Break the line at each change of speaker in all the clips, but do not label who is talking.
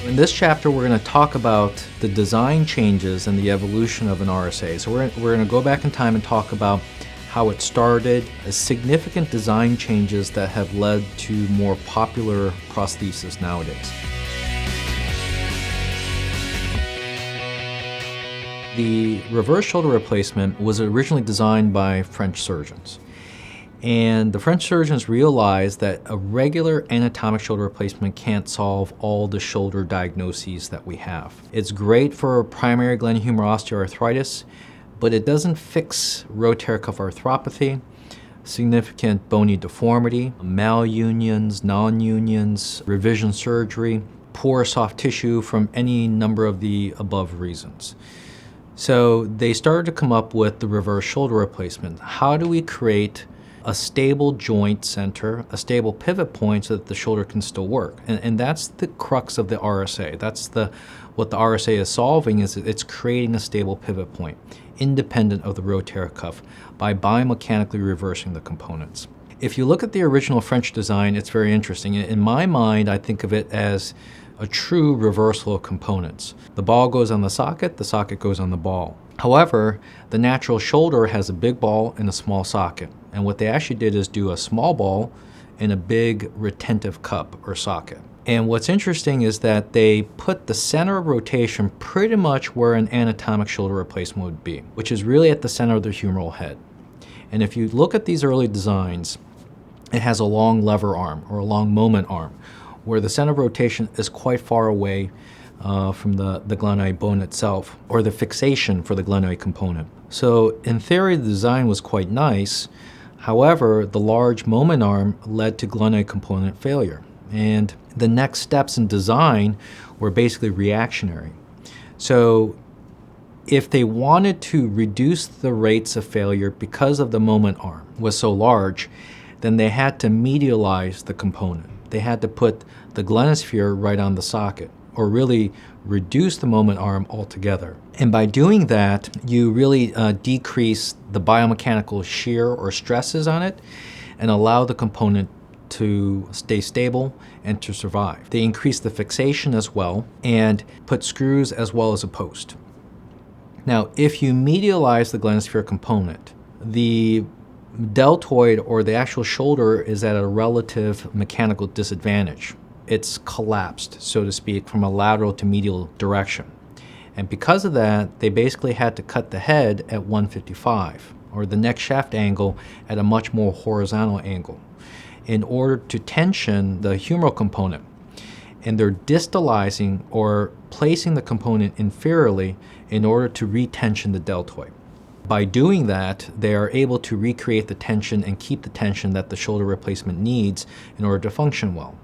In this chapter, we're going to talk about the design changes and the evolution of an RSA. So we're going to go back in time and talk about how it started, significant design changes that have led to more popular prosthesis nowadays. The reverse shoulder replacement was originally designed by French surgeons. And the French surgeons realized that a regular anatomic shoulder replacement can't solve all the shoulder diagnoses that we have. It's great for primary glenohumeral osteoarthritis, but it doesn't fix rotator cuff arthropathy, significant bony deformity, malunions, non-unions, revision surgery, poor soft tissue from any number of the above reasons. So they started to come up with the reverse shoulder replacement. How do we create a stable joint center, a stable pivot point so that the shoulder can still work? And that's the crux of the RSA. That's what the RSA is solving, is it's creating a stable pivot point, independent of the rotator cuff, by biomechanically reversing the components. If you look at the original French design, it's very interesting. In my mind, I think of it as a true reversal of components. The ball goes on the socket goes on the ball. However, the natural shoulder has a big ball and a small socket. And what they actually did is do a small ball and a big retentive cup or socket. And what's interesting is that they put the center of rotation pretty much where an anatomic shoulder replacement would be, which is really at the center of the humeral head. And if you look at these early designs, it has a long lever arm or a long moment arm, where the center of rotation is quite far away from the glenoid bone itself, or the fixation for the glenoid component. So in theory, the design was quite nice. However, the large moment arm led to glenoid component failure. And the next steps in design were basically reactionary. So if they wanted to reduce the rates of failure because of the moment arm was so large, then they had to medialize the component. They had to put the glenosphere right on the socket, or really reduce the moment arm altogether. And by doing that, you really decrease the biomechanical shear or stresses on it and allow the component to stay stable and to survive. They increase the fixation as well and put screws as well as a post. Now, if you medialize the glenosphere component, the deltoid or the actual shoulder is at a relative mechanical disadvantage. It's collapsed, so to speak, from a lateral to medial direction. And because of that, they basically had to cut the head at 155, or the neck shaft angle at a much more horizontal angle, in order to tension the humeral component. And they're distalizing or placing the component inferiorly in order to retension the deltoid. By doing that, they are able to recreate the tension and keep the tension that the shoulder replacement needs in order to function well.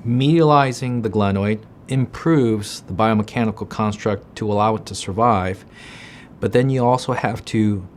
Medializing the glenoid improves the biomechanical construct to allow it to survive, but then you also have to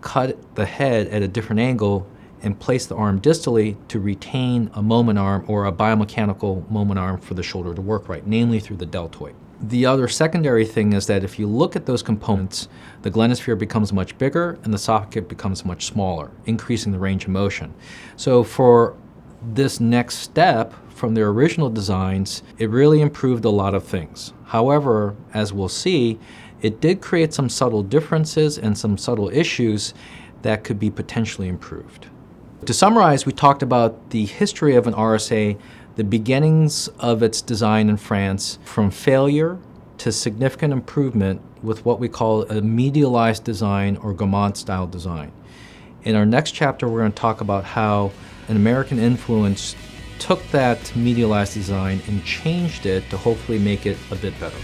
cut the head at a different angle and place the arm distally to retain a moment arm or a biomechanical moment arm for the shoulder to work right, namely through the deltoid. The other secondary thing is that if you look at those components, the glenosphere becomes much bigger and the socket becomes much smaller, increasing the range of motion. So for this next step from their original designs, it really improved a lot of things. However, as we'll see, it did create some subtle differences and some subtle issues that could be potentially improved. To summarize, we talked about the history of an RSA, the beginnings of its design in France, from failure to significant improvement with what we call a medialized design or Gaumont-style design. In our next chapter, we're going to talk about how an American influence took that medialized design and changed it to hopefully make it a bit better.